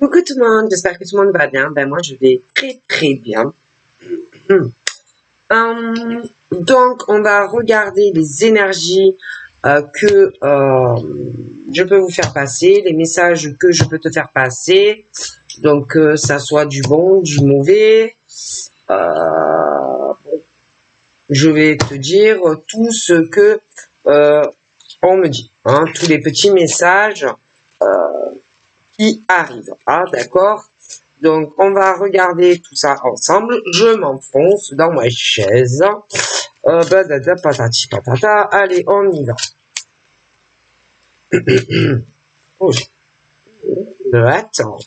Coucou tout le monde, j'espère que tout le monde va bien. Ben moi je vais très très bien. Donc on va regarder les énergies que je peux vous faire passer, les messages que je peux te faire passer. Donc ça soit du bon, du mauvais. Je vais te dire tout ce que on me dit, hein, tous les petits messages qui arrivent. Ah d'accord. Donc, on va regarder tout ça ensemble. Je m'enfonce dans ma chaise. Badada, patati, patata. Allez, on y va. Oh, attends.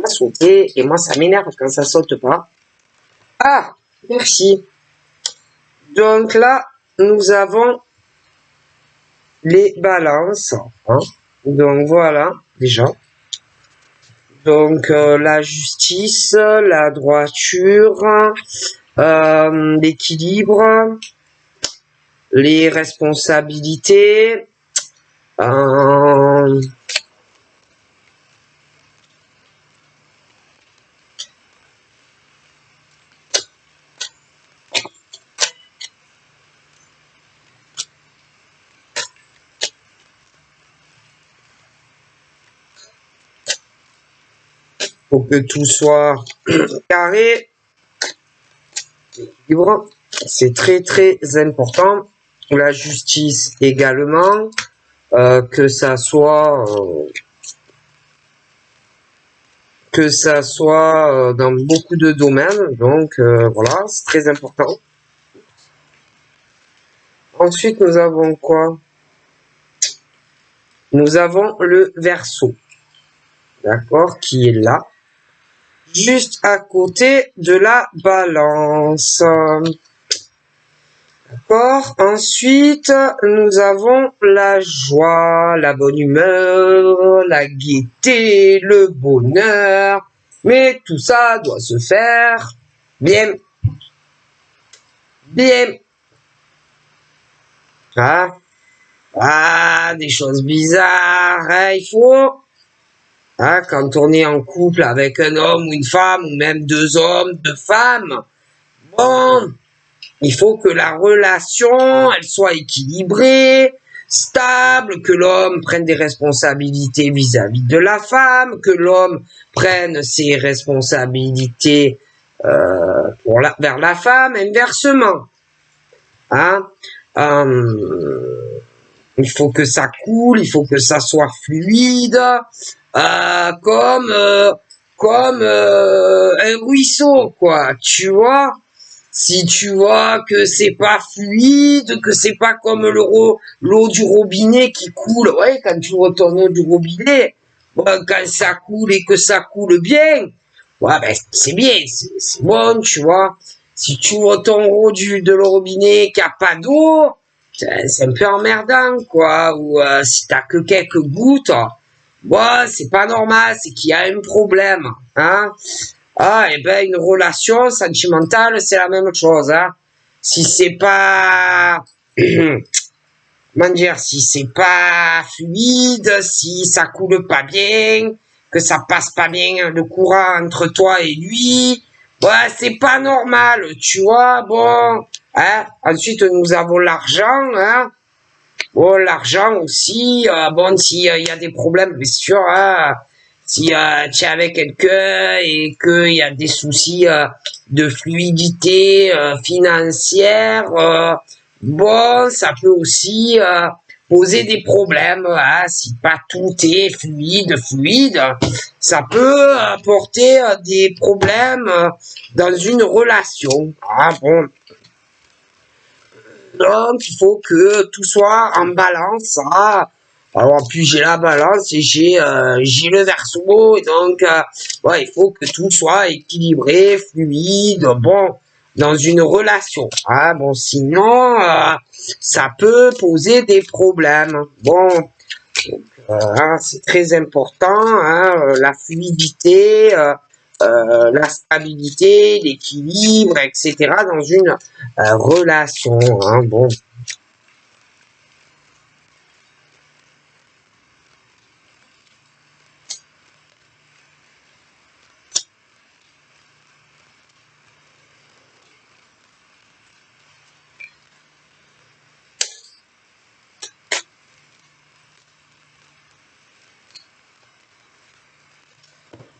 Pas sauter. Et moi, ça m'énerve quand ça saute pas. Ah, merci. Donc là, nous avons les balances. Hein. Donc voilà, déjà. Donc la justice, la droiture, l'équilibre, les responsabilités, pour que tout soit carré, l'équilibre, c'est très très important. La justice également, que ça soit dans beaucoup de domaines. Donc voilà, c'est très important. Ensuite, nous avons quoi? Nous avons le Verseau, d'accord, qui est là, juste à côté de la Balance. D'accord. Ensuite, nous avons la joie, la bonne humeur, la gaieté, le bonheur. Mais tout ça doit se faire bien. Bien. Ah, des choses bizarres. Hein, il faut. Hein, quand on est en couple avec un homme ou une femme, ou même deux hommes, deux femmes, bon, il faut que la relation, elle soit équilibrée, stable, que l'homme prenne des responsabilités vis-à-vis de la femme, que l'homme prenne ses responsabilités vers la femme, inversement. Hein? Il faut que ça coule, il faut que ça soit fluide, comme un ruisseau, quoi, tu vois. Si tu vois que c'est pas fluide, que c'est pas comme l'eau du robinet qui coule, ouais, quand tu vois ton eau du robinet, bon, quand ça coule et que ça coule bien, ouais, ben, c'est bien, c'est bon, tu vois. Si tu vois ton eau de l'eau robinet qui a pas d'eau, c'est un peu emmerdant, quoi, ou si t'as que quelques gouttes, bon, c'est pas normal, c'est qu'il y a un problème, hein. Ah, et ben une relation sentimentale, c'est la même chose, hein. Si c'est pas, comment dire, si c'est pas fluide, si ça coule pas bien, que ça passe pas bien le courant entre toi et lui, ouais, c'est pas normal, tu vois, bon, hein. Ensuite, nous avons l'argent, hein. Bon, l'argent aussi, bon, s'il y a des problèmes, bien sûr, hein, si tu es avec quelqu'un et qu'il y a des soucis de fluidité financière, bon, ça peut aussi poser des problèmes. Hein, si pas tout est fluide, ça peut apporter des problèmes dans une relation. Ah, bon. Donc, il faut que tout soit en balance. Alors, puis j'ai la balance et j'ai le verso. Et donc, ouais, il faut que tout soit équilibré, fluide, bon, dans une relation. Hein, bon, sinon, ça peut poser des problèmes. Bon, hein, c'est très important, hein, la fluidité, la stabilité, l'équilibre, etc. dans une relation. Hein, bon.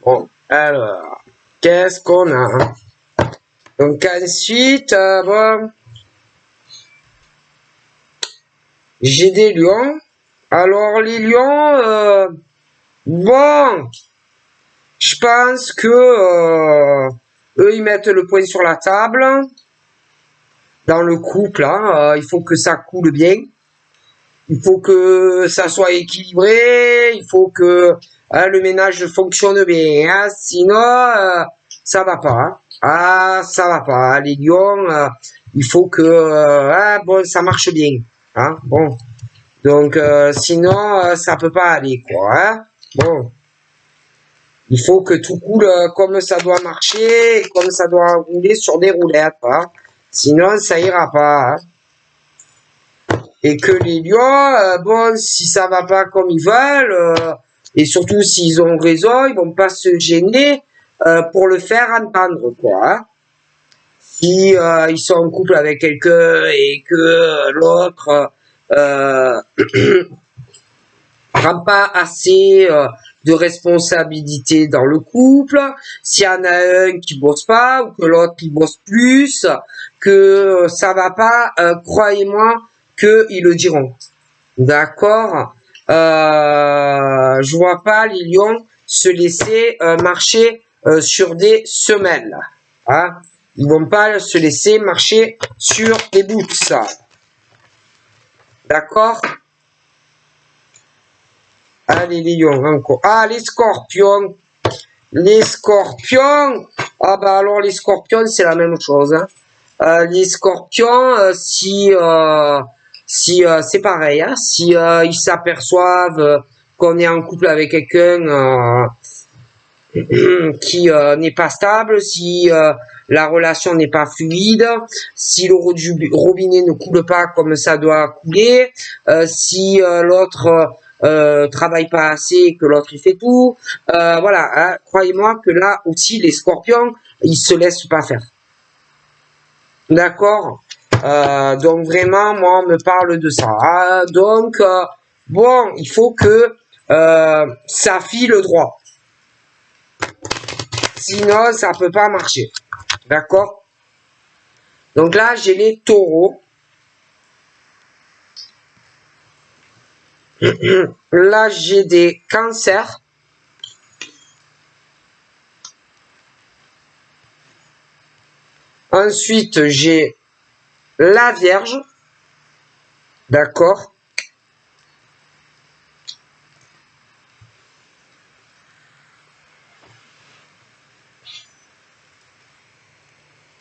Bon, alors, qu'est-ce qu'on a? Donc ensuite, bon, j'ai des lions. Alors les lions, bon, je pense que eux ils mettent le point sur la table. Dans le couple, hein, il faut que ça coule bien. Il faut que ça soit équilibré. Il faut que le ménage fonctionne bien. Hein, sinon, ça va pas. Hein. Ah, ça va pas. Les lions, il faut que bon, ça marche bien. Hein, bon. Donc, sinon, ça peut pas aller, quoi. Hein. Bon. Il faut que tout coule comme ça doit marcher, comme ça doit rouler sur des roulettes. Hein. Sinon, ça ira pas. Hein. Et que les lions, bon, si ça va pas comme ils veulent, et surtout s'ils ont raison, ils vont pas se gêner pour le faire entendre, quoi. Hein. Si ils sont en couple avec quelqu'un et que l'autre prend pas assez de responsabilité dans le couple, s'il y en a un qui bosse pas ou que l'autre qui bosse plus, que ça va pas, croyez-moi qu'ils le diront. D'accord. Je vois pas les lions se laisser marcher sur des semelles. Hein. Ils vont pas se laisser marcher sur des boots. D'accord. Allez les lions encore. Ah les scorpions. Les scorpions. Ah bah alors les scorpions c'est la même chose. Hein. Les scorpions si c'est pareil, hein, si ils s'aperçoivent qu'on est en couple avec quelqu'un qui n'est pas stable, si la relation n'est pas fluide, si l'eau du robinet ne coule pas comme ça doit couler, si l'autre travaille pas assez, que l'autre il fait tout, voilà, hein, croyez-moi que là aussi les scorpions ils se laissent pas faire. D'accord. Donc vraiment, moi, on me parle de ça. Hein. Donc, bon, il faut que ça file droit. Sinon, ça peut pas marcher. D'accord. Donc là, j'ai les taureaux. Là, j'ai des cancers. Ensuite, j'ai la Vierge. D'accord.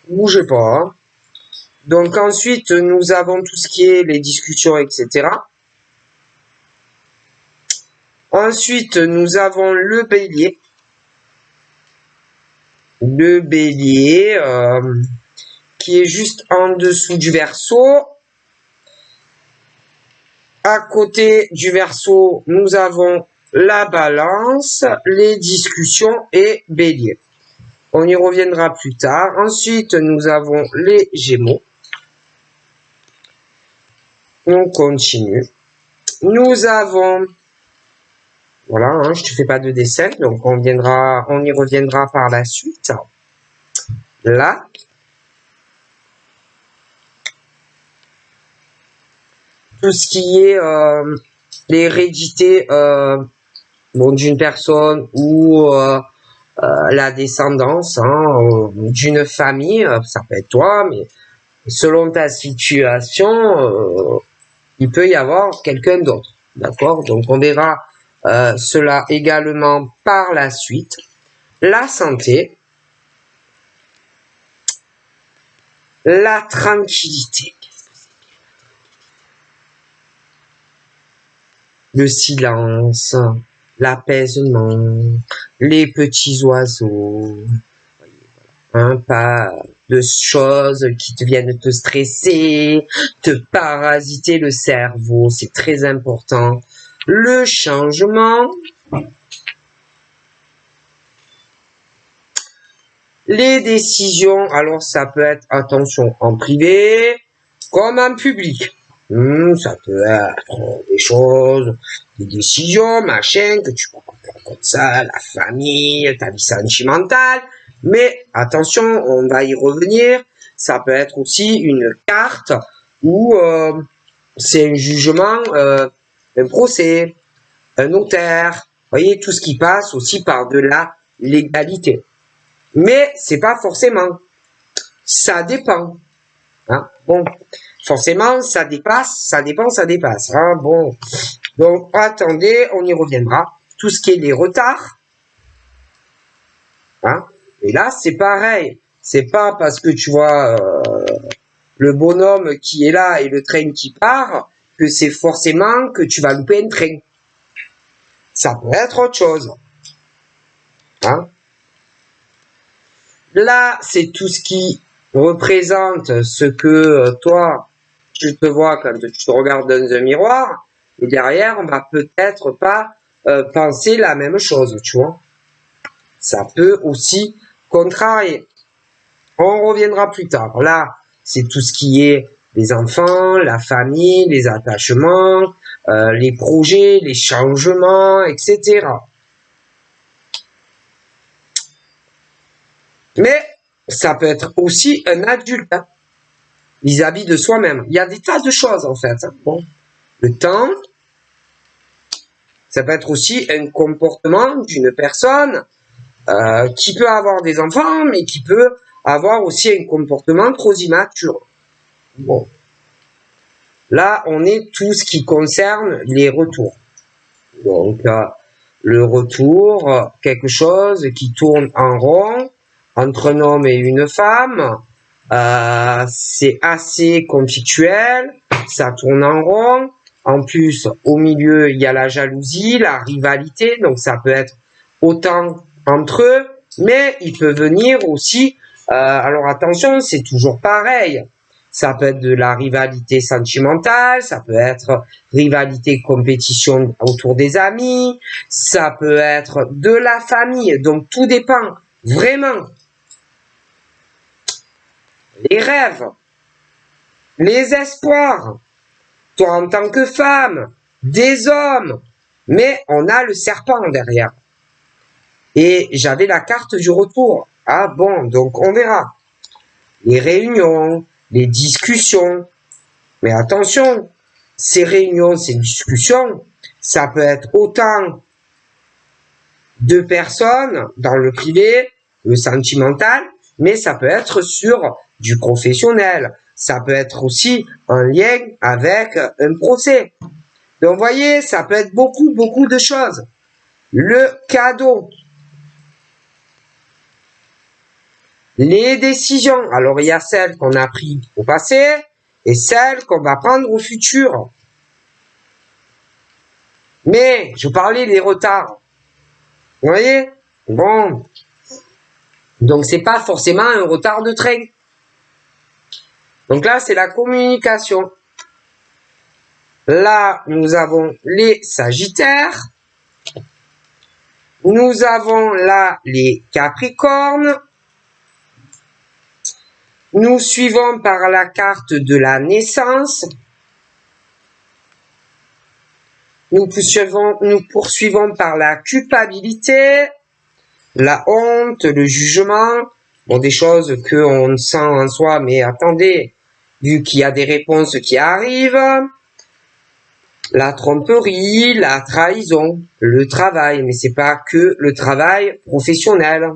Bougez pas. Hein. Donc ensuite, nous avons tout ce qui est les discussions, etc. Ensuite, nous avons le bélier. Le bélier qui est juste en dessous du Verseau. À côté du Verseau, nous avons la balance, les discussions et bélier. On y reviendra plus tard. Ensuite, nous avons les Gémeaux. On continue. Nous avons... Voilà, hein, je ne te fais pas de dessin, donc on y reviendra par la suite. Là. Tout ce qui est l'hérédité bon, d'une personne ou la descendance hein, d'une famille, ça peut être toi, mais selon ta situation, il peut y avoir quelqu'un d'autre. D'accord? Donc, on verra cela également par la suite. La santé, la tranquillité, le silence, l'apaisement, les petits oiseaux, hein, pas de choses qui te viennent te stresser, te parasiter le cerveau, c'est très important. Le changement, les décisions, alors ça peut être, attention, en privé comme en public. Ça peut être des choses, des décisions, machin, que tu prends comme ça, la famille, ta vie sentimentale. Mais attention, on va y revenir. Ça peut être aussi une carte où c'est un jugement, un procès, un notaire. Vous voyez, tout ce qui passe aussi par de la légalité. Mais c'est pas forcément. Ça dépend. Hein. Bon, forcément, ça dépasse, ça dépend, ça dépasse. Hein. Bon, donc attendez, on y reviendra. Tout ce qui est les retards. Hein. Et là, c'est pareil. C'est pas parce que tu vois le bonhomme qui est là et le train qui part que c'est forcément que tu vas louper un train. Ça peut être autre chose. Hein. Là, c'est tout ce qui représente ce que toi, tu te vois quand tu te regardes dans un miroir. Et derrière, on va peut-être pas penser la même chose, tu vois. Ça peut aussi contrarier. On reviendra plus tard. Là, c'est tout ce qui est les enfants, la famille, les attachements, les projets, les changements, etc. Mais ça peut être aussi un adulte hein, vis-à-vis de soi-même. Il y a des tas de choses en fait. Hein. Bon. Le temps, ça peut être aussi un comportement d'une personne qui peut avoir des enfants, mais qui peut avoir aussi un comportement trop immature. Bon. Là, on est tout ce qui concerne les retours. Donc, le retour, quelque chose qui tourne en rond entre un homme et une femme, c'est assez conflictuel, ça tourne en rond. En plus, au milieu, il y a la jalousie, la rivalité, donc ça peut être autant entre eux, mais il peut venir aussi, alors attention, c'est toujours pareil, ça peut être de la rivalité sentimentale, ça peut être rivalité, compétition autour des amis, ça peut être de la famille, donc tout dépend vraiment. Les rêves, les espoirs, toi en tant que femme, des hommes, mais on a le serpent derrière. Et j'avais la carte du retour. Ah bon, donc on verra. Les réunions, les discussions. Mais attention, ces réunions, ces discussions, ça peut être autant de personnes dans le privé, le sentimental, mais ça peut être sur du professionnel. Ça peut être aussi en lien avec un procès. Donc, vous voyez, ça peut être beaucoup, beaucoup de choses. Le cadeau. Les décisions. Alors, il y a celles qu'on a prises au passé et celles qu'on va prendre au futur. Mais, je parlais des retards. Vous voyez? Bon. Donc, c'est pas forcément un retard de train. Donc là, c'est la communication. Là, nous avons les Sagittaires. Nous avons là les Capricornes. Nous suivons par la carte de la naissance. Nous poursuivons par la culpabilité, la honte, le jugement. Bon, des choses qu'on sent en soi, mais attendez, vu qu'il y a des réponses qui arrivent. La tromperie, la trahison, le travail, mais c'est pas que le travail professionnel.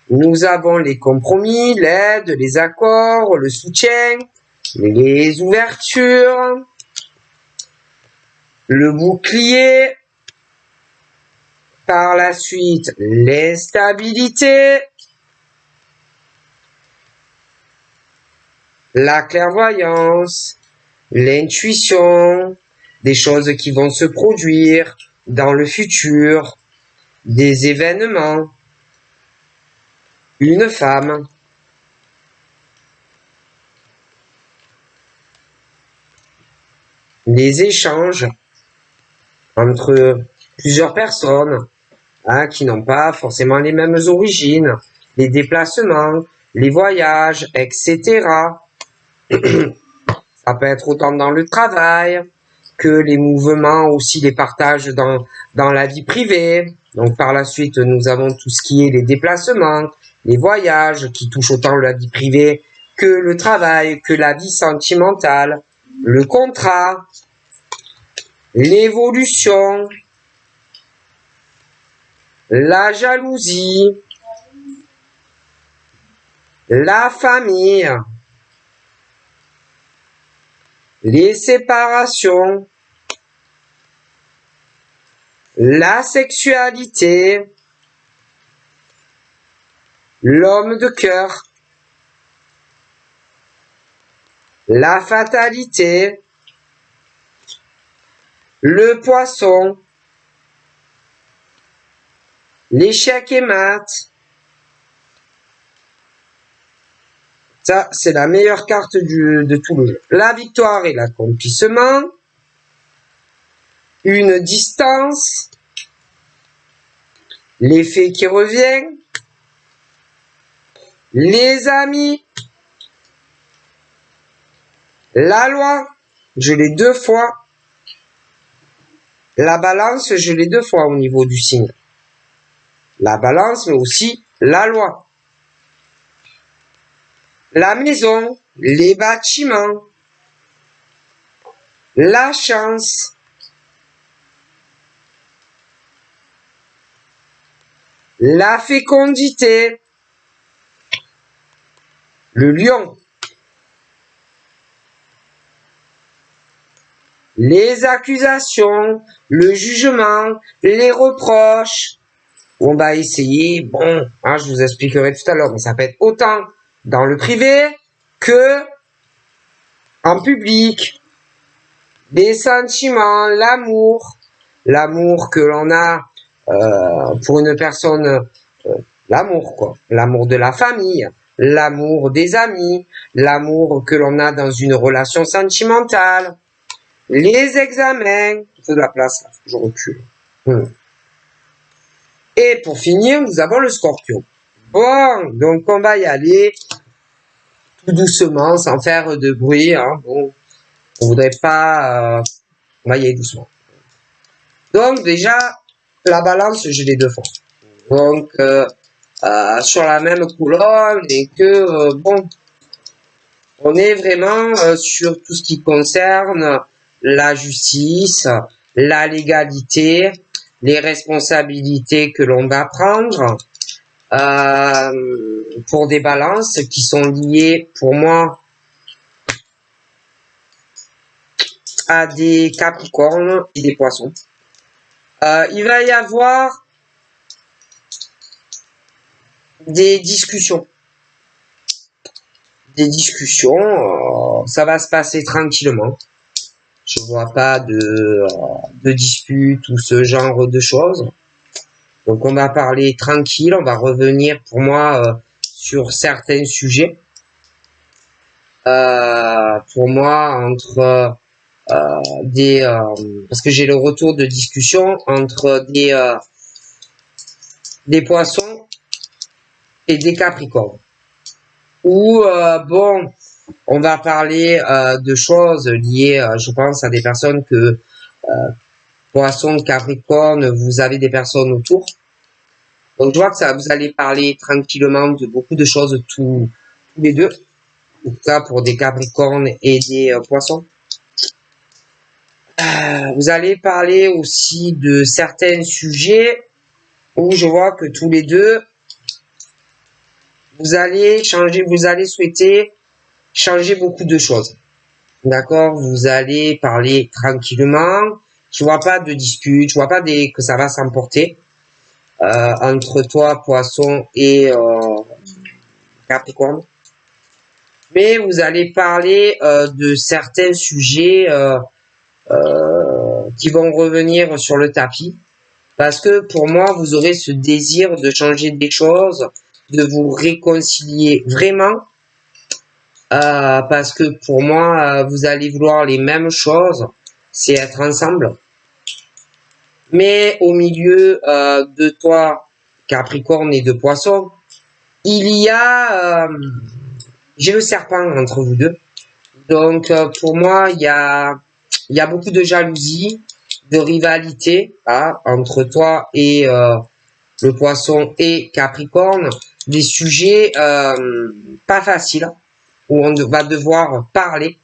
Nous avons les compromis, l'aide, les accords, le soutien, les ouvertures, le bouclier, par la suite l'instabilité, la clairvoyance, l'intuition, des choses qui vont se produire dans le futur, des événements, une femme, des échanges entre plusieurs personnes qui n'ont pas forcément les mêmes origines, les déplacements, les voyages, etc. Ça peut être autant dans le travail que les mouvements, aussi les partages dans la vie privée. Donc par la suite, nous avons tout ce qui est les déplacements, les voyages qui touchent autant la vie privée que le travail, que la vie sentimentale, le contrat, l'évolution, la jalousie, la famille, les séparations, la sexualité, l'homme de cœur, la fatalité, le poisson, l'échec et mat. Ça, c'est la meilleure carte de tout le jeu. La victoire et l'accomplissement. Une distance. L'effet qui revient. Les amis. La loi. Je l'ai 2 fois. La balance, je l'ai 2 fois au niveau du signe. La balance, mais aussi la loi. La maison, les bâtiments, la chance, la fécondité, le lion, les accusations, le jugement, les reproches. On va essayer, bon, je vous expliquerai tout à l'heure, mais ça peut être autant dans le privé que en public. Des sentiments, l'amour que l'on a pour une personne, l'amour quoi, l'amour de la famille, l'amour des amis, l'amour que l'on a dans une relation sentimentale, les examens, il faut de la place là, je recule. Et pour finir, nous avons le scorpion. Bon, donc on va y aller tout doucement, sans faire de bruit. Bon, on voudrait pas... on va y aller doucement. Donc déjà, la balance, je l'ai 2 fois. Donc, sur la même colonne, et que, bon, on est vraiment sur tout ce qui concerne la justice, la légalité, les responsabilités que l'on va prendre pour des balances qui sont liées pour moi à des capricornes et des poissons. Il va y avoir des discussions. Ça va se passer tranquillement. Je vois pas de dispute ou ce genre de choses. Donc on va parler tranquille, on va revenir pour moi sur certains sujets. Pour moi, entre parce que j'ai le retour de discussion entre des poissons et des capricornes. Où bon, on va parler de choses liées, je pense, à des personnes que poissons, capricorne, vous avez des personnes autour. Donc je vois que vous allez parler tranquillement de beaucoup de choses tous les deux. En tout cas pour des capricornes et des poissons. Vous allez parler aussi de certains sujets où je vois que tous les deux, vous allez changer, vous allez souhaiter changer beaucoup de choses. D'accord? Vous allez parler tranquillement. Je vois pas de dispute, je vois pas que ça va s'emporter entre toi, Poisson, et Capricorne. Mais vous allez parler de certains sujets qui vont revenir sur le tapis. Parce que pour moi, vous aurez ce désir de changer des choses, de vous réconcilier vraiment. Parce que pour moi, vous allez vouloir les mêmes choses, c'est être ensemble. Mais au milieu de toi, Capricorne et de Poisson, il y a... j'ai le serpent entre vous deux. Donc pour moi, il y a beaucoup de jalousie, de rivalité entre toi et le Poisson et Capricorne. Des sujets pas faciles où on va devoir parler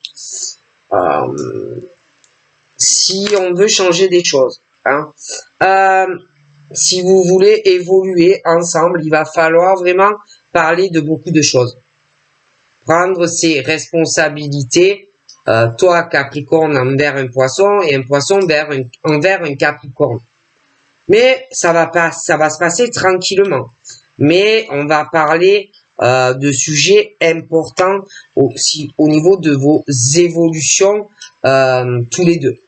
si on veut changer des choses. Si vous voulez évoluer ensemble, il va falloir vraiment parler de beaucoup de choses. Prendre ses responsabilités, toi Capricorne envers un Poisson et un Poisson envers un Capricorne. Mais ça va se passer tranquillement. Mais on va parler de sujets importants aussi au niveau de vos évolutions tous les deux.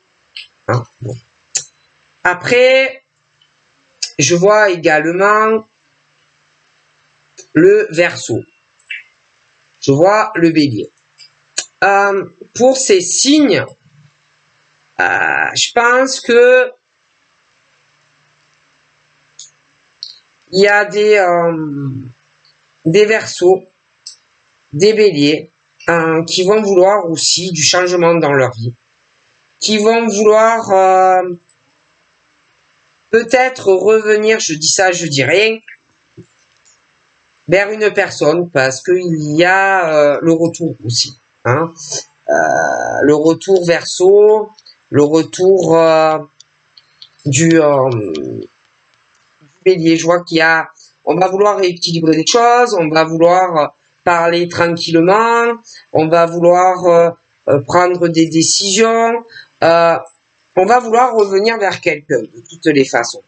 Bon. Après, je vois également le Verseau. Je vois le Bélier. Pour ces signes, je pense que il y a des Verseaux, des Béliers qui vont vouloir aussi du changement dans leur vie, qui vont vouloir peut-être revenir, je dis ça, je dis rien, vers une personne, parce qu'il y a le retour aussi. Le retour Verseau, le retour du Bélier. Je vois on va vouloir rééquilibrer les choses, on va vouloir parler tranquillement, on va vouloir prendre des décisions, on va vouloir revenir vers quelqu'un de toutes les façons.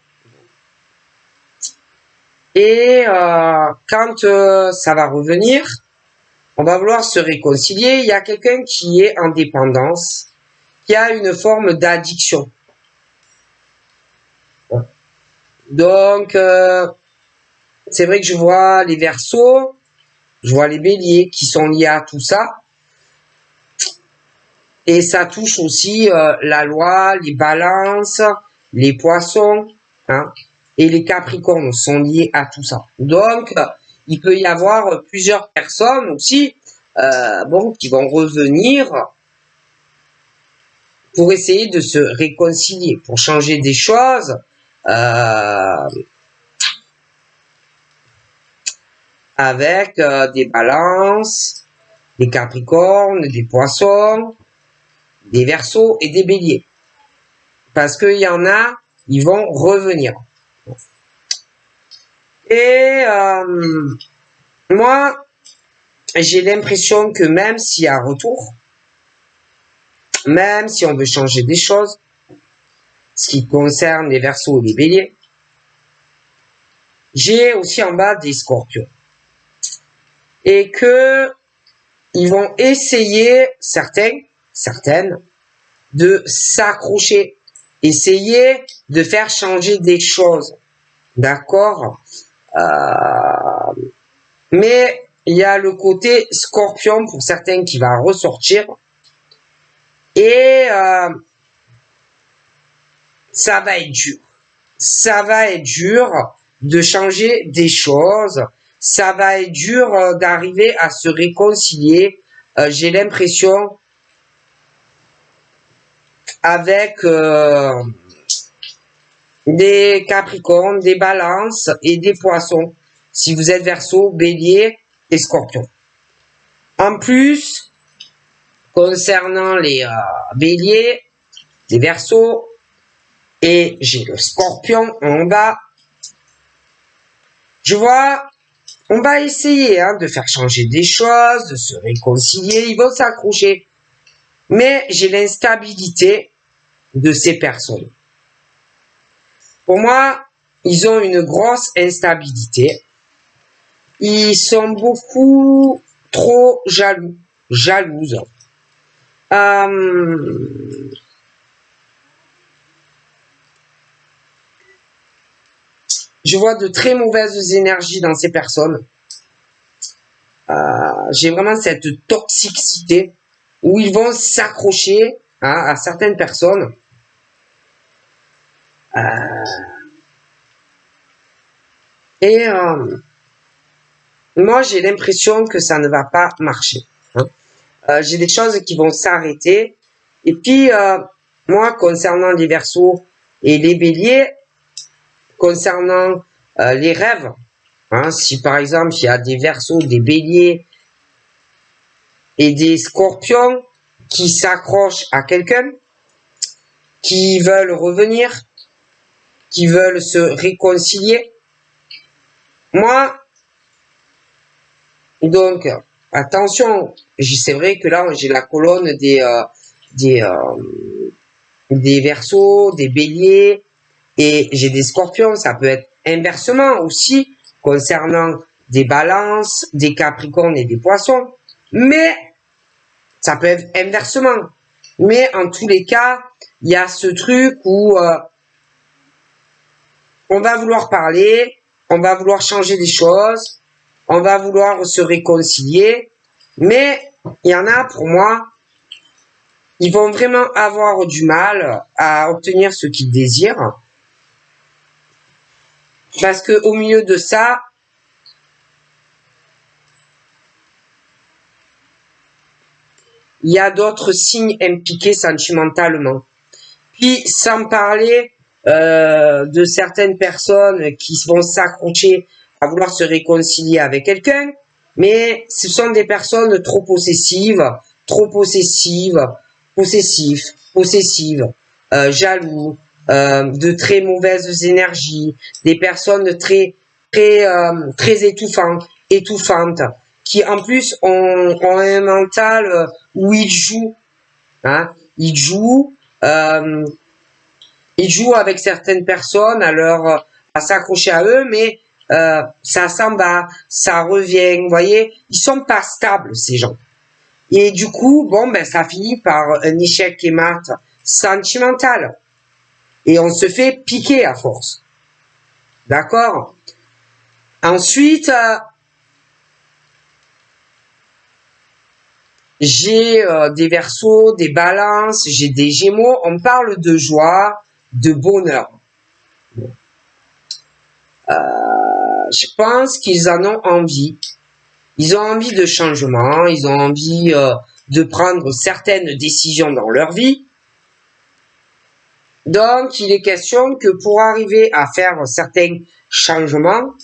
Et quand ça va revenir, on va vouloir se réconcilier. Il y a quelqu'un qui est en dépendance, qui a une forme d'addiction. Donc, c'est vrai que je vois les Verseaux, je vois les Béliers qui sont liés à tout ça. Et ça touche aussi la loi, les Balances, les Poissons, et les Capricornes sont liés à tout ça. Donc, il peut y avoir plusieurs personnes aussi, qui vont revenir pour essayer de se réconcilier, pour changer des choses, avec des Balances, des Capricornes, des Poissons, des Verseaux et des Béliers. Parce qu'il y en a, ils vont revenir. Et moi, j'ai l'impression que même s'il y a un retour, même si on veut changer des choses, ce qui concerne les Verseaux et les Béliers, j'ai aussi en bas des Scorpions. Et que ils vont essayer, certaines, de s'accrocher, essayer de faire changer des choses. D'accord? Mais il y a le côté Scorpion pour certains qui va ressortir. Et ça va être dur. Ça va être dur de changer des choses. Ça va être dur d'arriver à se réconcilier. J'ai l'impression avec des Capricornes, des Balances et des Poissons. Si vous êtes Verseau, Bélier et Scorpion. En plus, concernant les Béliers, les Verseaux, et j'ai le Scorpion en bas, je vois On va essayer de faire changer des choses, de se réconcilier, ils vont s'accrocher. Mais j'ai l'instabilité de ces personnes. Pour moi, ils ont une grosse instabilité. Ils sont beaucoup trop jalouses. Je vois de très mauvaises énergies dans ces personnes. J'ai vraiment cette toxicité où ils vont s'accrocher à certaines personnes. Et moi, j'ai l'impression que ça ne va pas marcher. J'ai des choses qui vont s'arrêter. Et puis, moi, concernant les Verseaux et les Béliers, concernant les rêves, si par exemple, il y a des Verseaux, des Béliers et des Scorpions qui s'accrochent à quelqu'un, qui veulent revenir, qui veulent se réconcilier, moi, donc, attention, c'est vrai que là, j'ai la colonne des Verseaux, des Béliers, et j'ai des Scorpions. Ça peut être inversement aussi, concernant des Balances, des Capricornes et des Poissons. Mais, ça peut être inversement. Mais en tous les cas, il y a ce truc où on va vouloir parler, on va vouloir changer des choses, on va vouloir se réconcilier, mais il y en a, pour moi, ils vont vraiment avoir du mal à obtenir ce qu'ils désirent, parce que au milieu de ça, il y a d'autres signes impliqués sentimentalement. Puis, sans parler de certaines personnes qui vont s'accrocher à vouloir se réconcilier avec quelqu'un, mais ce sont des personnes trop possessives, jaloux, de très mauvaises énergies, des personnes très étouffantes, qui en plus ont un mental où ils jouent, ils jouent avec certaines personnes à s'accrocher à eux, mais ça s'en va, ça revient, vous voyez, ils sont pas stables, ces gens. Et du coup, ça finit par un échec et mat sentimental. Et on se fait piquer à force. D'accord? Ensuite, j'ai des Verseaux, des Balances, j'ai des Gémeaux. On parle de joie, de bonheur. Je pense qu'ils en ont envie. Ils ont envie de changement, ils ont envie de prendre certaines décisions dans leur vie. Donc, il est question que pour arriver à faire certains changements,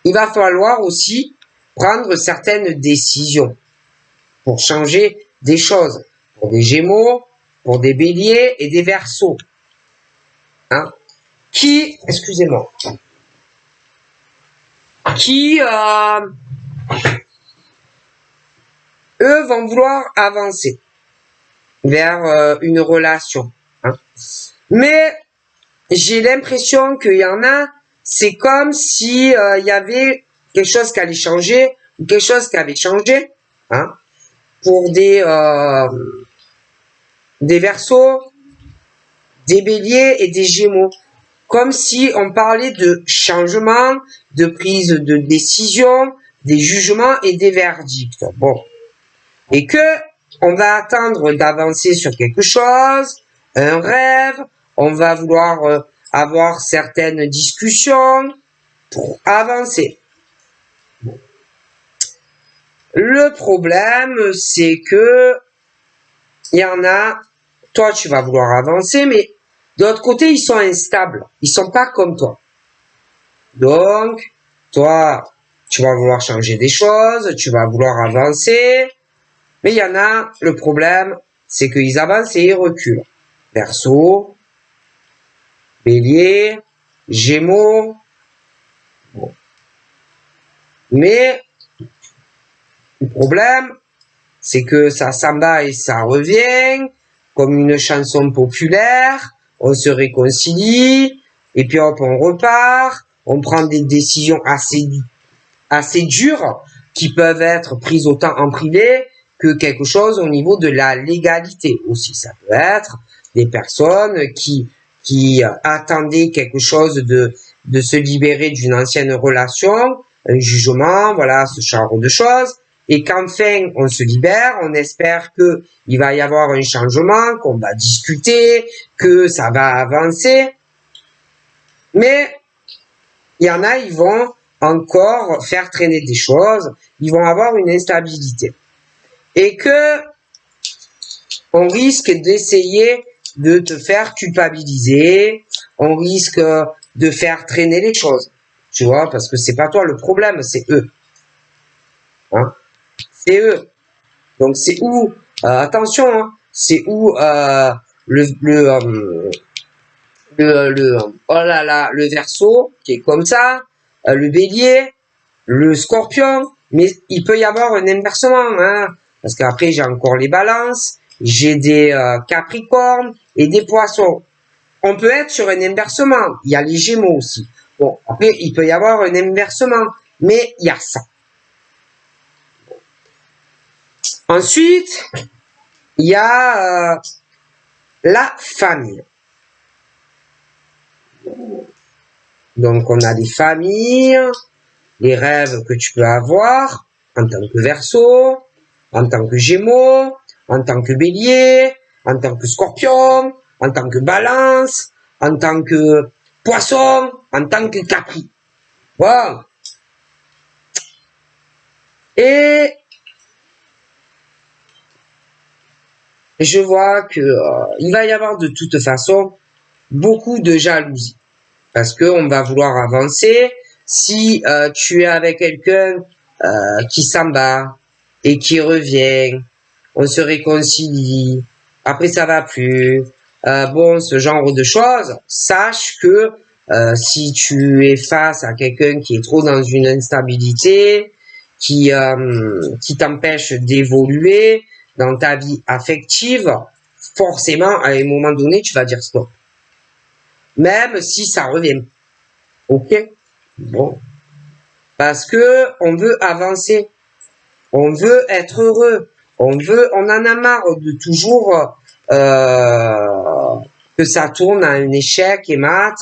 il va falloir aussi prendre certaines décisions pour changer des choses. Pour des Gémeaux, pour des Béliers et des Verseaux. Excusez-moi, eux vont vouloir avancer vers une relation. Mais j'ai l'impression qu'il y en a, c'est comme si il y avait quelque chose qui allait changer ou quelque chose qui avait changé pour des Verseaux, des Béliers et des Gémeaux. Comme si on parlait de changement, de prise de décision, des jugements et des verdicts. Bon. Et que on va attendre d'avancer sur quelque chose, un rêve, on va vouloir avoir certaines discussions pour avancer. Le problème, c'est que il y en a, toi tu vas vouloir avancer, mais de l'autre côté, ils sont instables. Ils sont pas comme toi. Donc, toi, tu vas vouloir changer des choses, tu vas vouloir avancer, mais il y en a, le problème, c'est qu'ils avancent et ils reculent. Verseau, Bélier, Gémeaux. Bon. Mais le problème, c'est que ça s'en va et ça revient, comme une chanson populaire, on se réconcilie, et puis hop, on repart, on prend des décisions assez dures, qui peuvent être prises autant en privé que quelque chose au niveau de la légalité aussi. Ça peut être des personnes qui attendaient quelque chose de se libérer d'une ancienne relation, un jugement, voilà, ce genre de choses, et qu'enfin on se libère, on espère que il va y avoir un changement, qu'on va discuter, que ça va avancer, mais il y en a, ils vont encore faire traîner des choses, ils vont avoir une instabilité. Et que on risque d'essayer de te faire culpabiliser, on risque de faire traîner les choses, tu vois, parce que c'est pas toi le problème, c'est eux. Hein, c'est eux. Donc c'est où, attention, hein, c'est où oh là là, le Verseau qui est comme ça, le Bélier, le Scorpion, mais il peut y avoir un inversement, hein, parce qu'après j'ai encore les Balances, j'ai des Capricornes et des Poissons. On peut être sur un inversement. Il y a les Gémeaux aussi. Bon, après il peut y avoir un inversement, mais il y a ça. Ensuite, il y a la famille. Donc on a des familles, les rêves que tu peux avoir en tant que Verseau, en tant que Gémeaux, en tant que Bélier, en tant que Scorpion, en tant que Balance, en tant que Poisson, en tant que Capri. Voilà. Et je vois que il va y avoir de toute façon beaucoup de jalousie parce que on va vouloir avancer. Si tu es avec quelqu'un qui s'en va et qui revient, on se réconcilie, après ça va plus, bon, ce genre de choses, sache que si tu es face à quelqu'un qui est trop dans une instabilité, qui t'empêche d'évoluer dans ta vie affective, forcément, à un moment donné, tu vas dire stop. Même si ça revient. Ok? Bon. Parce que on veut avancer. On veut être heureux. On en a marre de toujours que ça tourne à un échec et mat.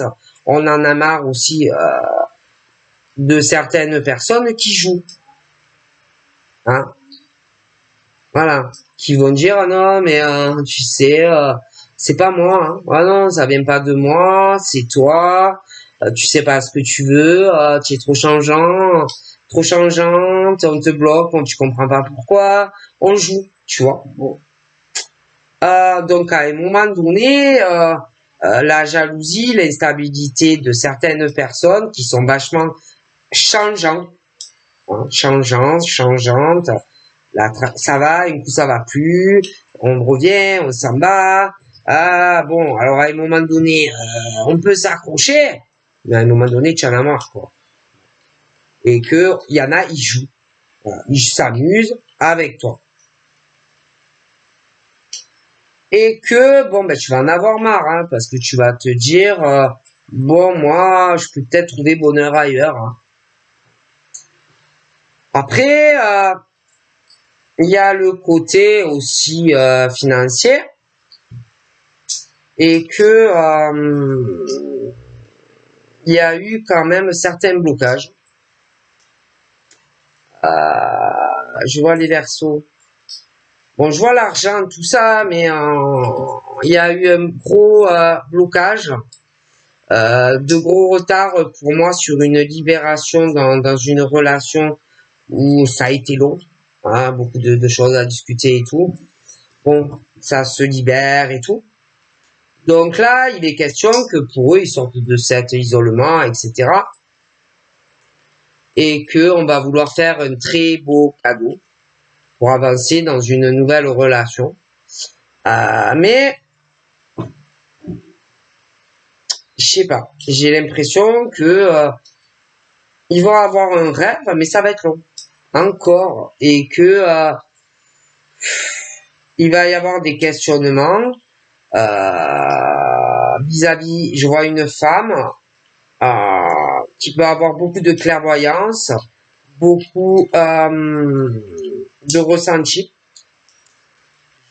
On en a marre aussi de certaines personnes qui jouent. Hein? Voilà. Qui vont dire, ah non, mais tu sais, c'est pas moi. Hein. Ah non, ça vient pas de moi, c'est toi. Tu sais pas ce que tu veux, tu es trop changeante, on te bloque, tu comprends pas pourquoi, on joue, tu vois. Bon. Donc à un moment donné, la jalousie, l'instabilité de certaines personnes qui sont vachement changeantes, hein, changeantes, ça va, un coup ça va plus, on revient, on s'en va. Ah bon, alors à un moment donné, on peut s'accrocher, mais à un moment donné, tu en as marre, quoi. Et que il y en a, ils jouent, voilà, ils s'amusent avec toi. Et que bon, ben tu vas en avoir marre, hein, parce que tu vas te dire, bon, moi, je peux peut-être trouver bonheur ailleurs. Hein. Après, il y a le côté aussi financier et que il y a eu quand même certains blocages. Je vois les Verseaux. Bon, je vois l'argent, tout ça, mais il y a eu un gros blocage, de gros retards pour moi sur une libération dans une relation où ça a été long, hein, beaucoup de choses à discuter et tout. Bon, ça se libère et tout. Donc là, il est question que pour eux, ils sortent de cet isolement, etc. Et que on va vouloir faire un très beau cadeau pour avancer dans une nouvelle relation. Mais je sais pas, j'ai l'impression que ils vont avoir un rêve, mais ça va être long. Encore. Et que il va y avoir des questionnements vis-à-vis, je vois une femme qui peut avoir beaucoup de clairvoyance, beaucoup de ressenti.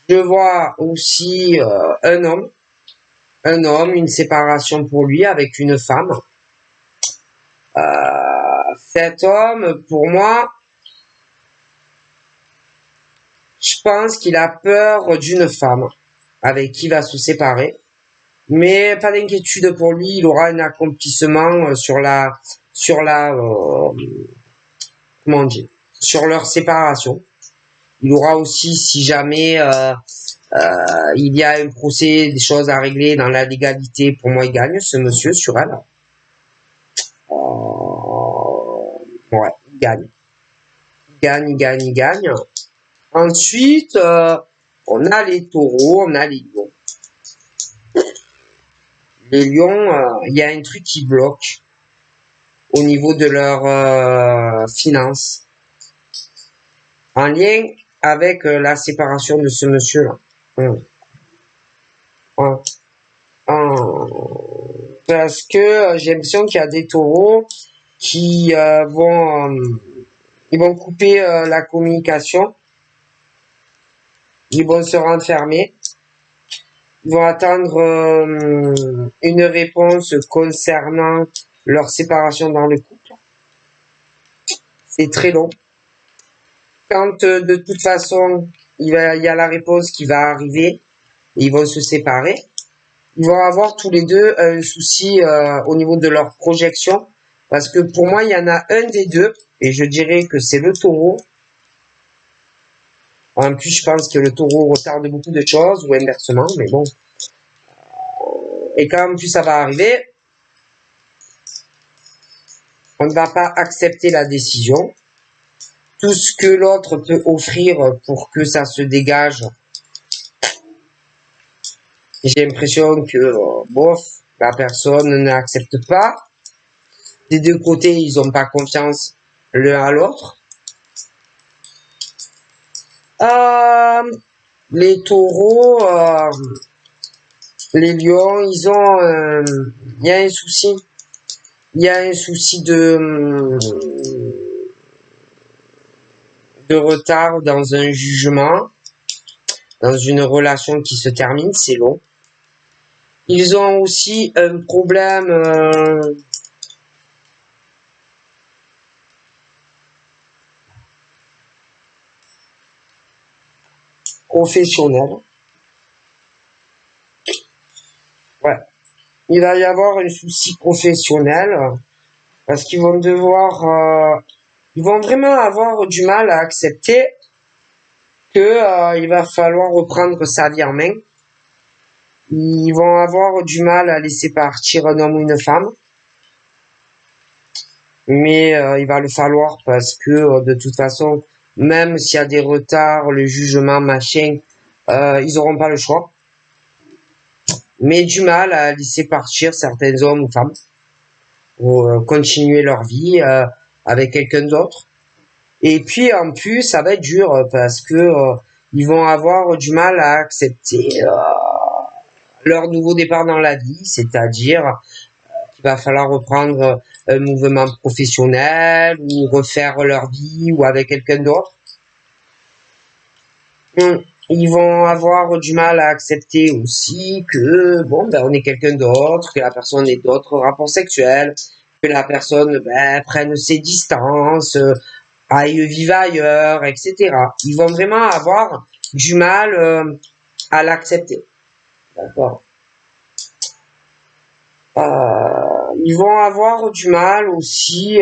Je vois aussi un homme, une séparation pour lui avec une femme. Cet homme, pour moi, je pense qu'il a peur d'une femme avec qui il va se séparer. Mais pas d'inquiétude pour lui, il aura un accomplissement comment on dit, sur leur séparation. Il aura aussi, si jamais il y a un procès, des choses à régler dans la légalité, pour moi, il gagne, ce monsieur, sur elle. Ouais, il gagne. Il gagne. Ensuite, on a les taureaux, on a les lions. Les lions, il y a un truc qui bloque au niveau de leurs finances, en lien avec la séparation de ce monsieur-là. Parce que j'ai l'impression qu'il y a des taureaux qui ils vont couper la communication, ils vont se renfermer, ils vont attendre une réponse concernant leur séparation dans le couple. C'est très long. Quand de toute façon il y a la réponse qui va arriver, et ils vont se séparer, ils vont avoir tous les deux un souci au niveau de leur projection, parce que pour moi il y en a un des deux, et je dirais que c'est le taureau. En plus, je pense que le taureau retarde beaucoup de choses, ou inversement, mais bon. Et quand en plus ça va arriver, on ne va pas accepter la décision. Tout ce que l'autre peut offrir pour que ça se dégage, j'ai l'impression que, bof, la personne n'accepte pas. Des deux côtés, ils n'ont pas confiance l'un à l'autre. Les taureaux, les lions, il y a un souci. Il y a un souci de retard dans un jugement, dans une relation qui se termine, c'est long. Ils ont aussi un problème professionnel. Ouais. Il va y avoir un souci professionnel parce qu'ils vont ils vont vraiment avoir du mal à accepter que il va falloir reprendre sa vie en main. Ils vont avoir du mal à laisser partir un homme ou une femme. Mais il va le falloir parce que de toute façon, même s'il y a des retards, le jugement, machin, ils n'auront pas le choix. Mais du mal à laisser partir certains hommes ou femmes pour continuer leur vie avec quelqu'un d'autre. Et puis en plus, ça va être dur parce que ils vont avoir du mal à accepter leur nouveau départ dans la vie, c'est-à-dire qu'il va falloir reprendre un mouvement professionnel ou refaire leur vie ou avec quelqu'un d'autre. Ils vont avoir du mal à accepter aussi que bon on est quelqu'un d'autre, que la personne ait d'autres rapports sexuels, que la personne prenne ses distances, aille vivre ailleurs, etc. Ils vont vraiment avoir du mal à l'accepter. D'accord. Ils vont avoir du mal aussi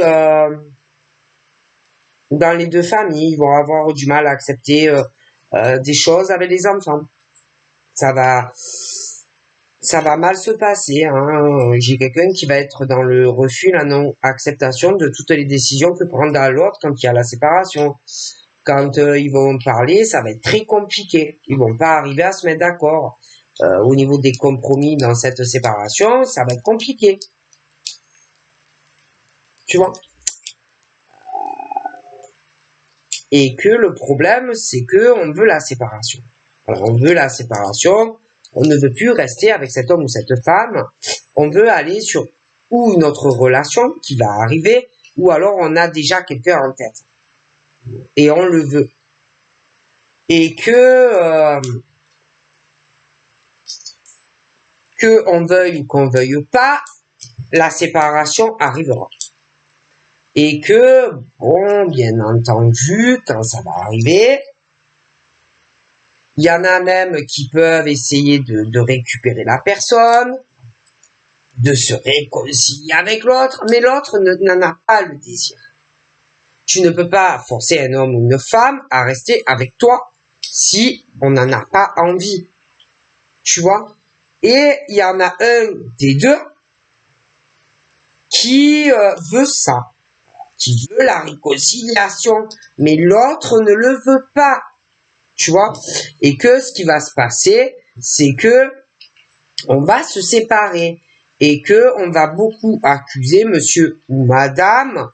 dans les deux familles. Ils vont avoir du mal à accepter des choses avec les enfants. Ça va mal se passer. Hein. J'ai quelqu'un qui va être dans le refus, la non-acceptation de toutes les décisions que prendra l'autre quand il y a la séparation. Quand ils vont parler, ça va être très compliqué. Ils vont pas arriver à se mettre d'accord. Au niveau des compromis dans cette séparation, ça va être compliqué. Tu vois? Et que le problème, c'est que on veut la séparation. Alors, on veut la séparation, on ne veut plus rester avec cet homme ou cette femme, on veut aller sur ou une autre relation qui va arriver, ou alors on a déjà quelqu'un en tête. Et on le veut. Et que on veuille ou qu'on veuille pas, la séparation arrivera. Et que, bon, bien entendu, quand ça va arriver, il y en a même qui peuvent essayer de récupérer la personne, de se réconcilier avec l'autre, mais l'autre n'en a pas le désir. Tu ne peux pas forcer un homme ou une femme à rester avec toi si on n'en a pas envie. Tu vois? Et il y en a un des deux qui veut ça, qui veut la réconciliation, mais l'autre ne le veut pas. Tu vois? Et que ce qui va se passer, c'est que on va se séparer et que on va beaucoup accuser monsieur ou madame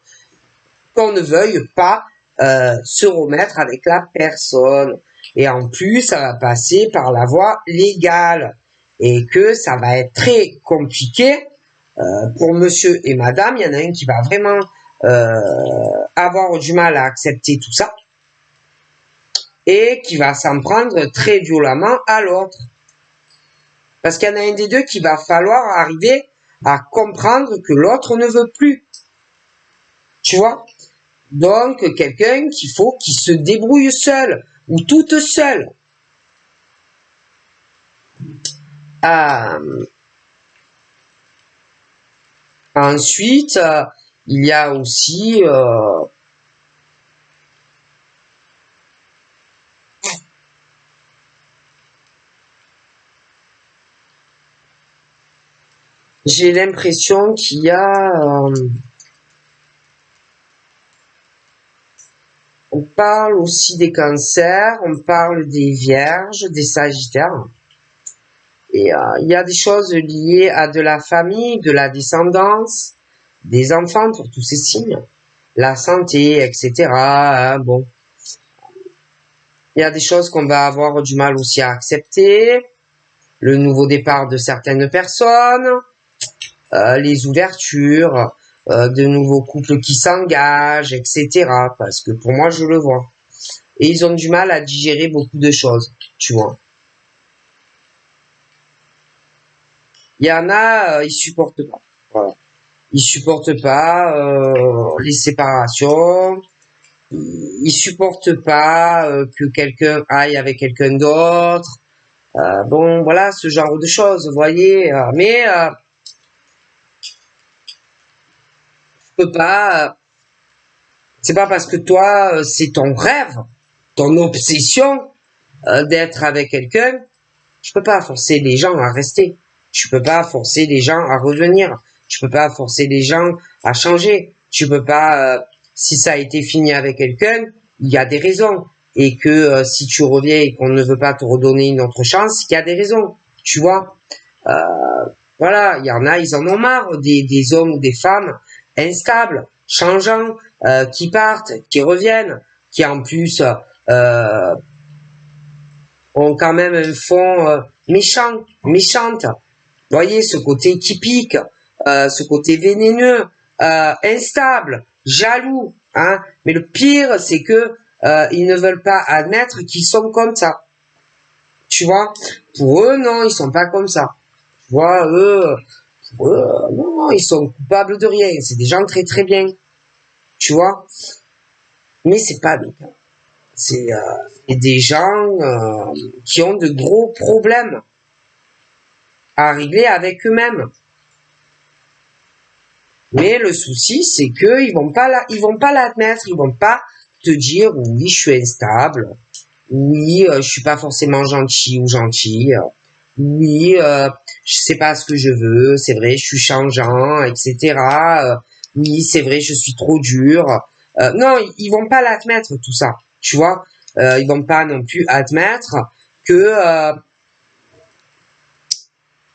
qu'on ne veuille pas se remettre avec la personne. Et en plus, ça va passer par la voie légale et que ça va être très compliqué pour monsieur et madame. Il y en a un qui va vraiment avoir du mal à accepter tout ça et qui va s'en prendre très violemment à l'autre. Parce qu'il y en a un des deux qui va falloir arriver à comprendre que l'autre ne veut plus. Tu vois? Donc, quelqu'un qu'il faut qui se débrouille seul ou toute seule. Ensuite, il y a aussi j'ai l'impression qu'il y a on parle aussi des cancers, on parle des vierges, des sagittaires. Et il y a des choses liées à de la famille, de la descendance, des enfants pour tous ces signes, la santé, etc. Hein, bon, il y a des choses qu'on va avoir du mal aussi à accepter, le nouveau départ de certaines personnes, les ouvertures, de nouveaux couples qui s'engagent, etc. Parce que pour moi, je le vois. Et ils ont du mal à digérer beaucoup de choses, tu vois. Il y en a, ils supportent pas. Voilà. Ils supportent pas les séparations. Ils supportent pas que quelqu'un aille avec quelqu'un d'autre. Bon, voilà, ce genre de choses, vous voyez. Mais je peux pas. C'est pas parce que toi, c'est ton rêve, ton obsession d'être avec quelqu'un. Je peux pas forcer les gens à rester. Tu peux pas forcer les gens à revenir. Tu peux pas forcer les gens à changer. Tu peux pas, si ça a été fini avec quelqu'un, il y a des raisons. Et que si tu reviens et qu'on ne veut pas te redonner une autre chance, il y a des raisons. Tu vois. Voilà, il y en a, ils en ont marre des hommes ou des femmes instables, changeants, qui partent, qui reviennent, qui en plus ont quand même un fond méchante. Vous voyez, ce côté typique, ce côté vénéneux, instable, jaloux. Hein. Mais le pire, c'est que ils ne veulent pas admettre qu'ils sont comme ça. Tu vois? Pour eux, non, ils sont pas comme ça. Tu vois, pour eux, non, ils sont coupables de rien. C'est des gens très très bien. Tu vois? Mais c'est pas le cas. C'est des gens qui ont de gros problèmes à régler avec eux-mêmes. Mais le souci, c'est que ils vont pas l'admettre, ils vont pas te dire oui, je suis instable, oui, je suis pas forcément gentil ou gentille, oui, je sais pas ce que je veux, c'est vrai, je suis changeant, etc. Oui, c'est vrai, je suis trop dur. Non, ils vont pas l'admettre tout ça, tu vois. Ils vont pas non plus admettre que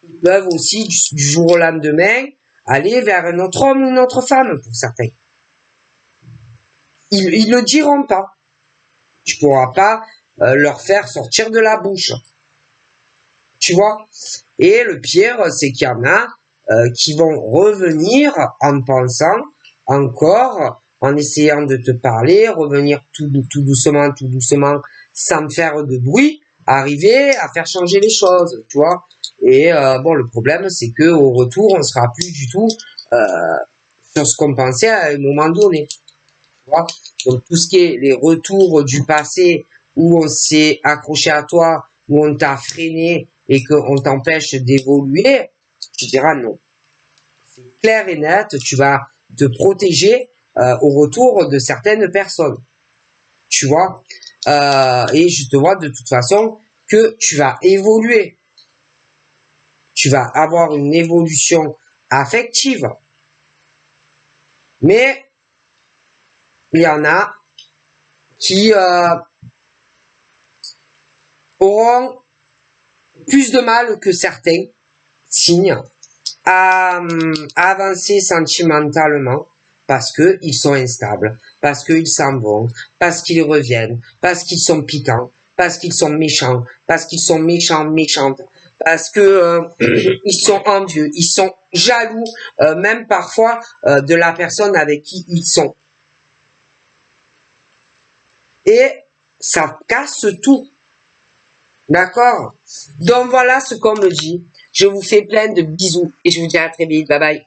ils peuvent aussi du jour au lendemain aller vers un autre homme ou une autre femme pour certains. Ils le diront pas. Tu pourras pas leur faire sortir de la bouche. Tu vois? Et le pire, c'est qu'il y en a qui vont revenir en pensant encore, en essayant de te parler, revenir tout doucement, sans faire de bruit, arriver à faire changer les choses, tu vois. Et bon, le problème, c'est que au retour, on sera plus du tout sur ce qu'on pensait à un moment donné. Tu vois. Donc tout ce qui est les retours du passé où on s'est accroché à toi, où on t'a freiné et qu'on t'empêche d'évoluer, tu diras non. C'est clair et net, tu vas te protéger au retour de certaines personnes. Tu vois. Et je te vois de toute façon que tu vas évoluer. Tu vas avoir une évolution affective. Mais il y en a qui auront plus de mal que certains signes à avancer sentimentalement parce qu'ils sont instables, parce qu'ils s'en vont, parce qu'ils reviennent, parce qu'ils sont piquants, parce qu'ils sont méchants, parce qu'ils sont méchantes, parce que ils sont envieux, ils sont jaloux, même parfois de la personne avec qui ils sont. Et ça casse tout. D'accord? Donc voilà ce qu'on me dit. Je vous fais plein de bisous et je vous dis à très vite. Bye bye.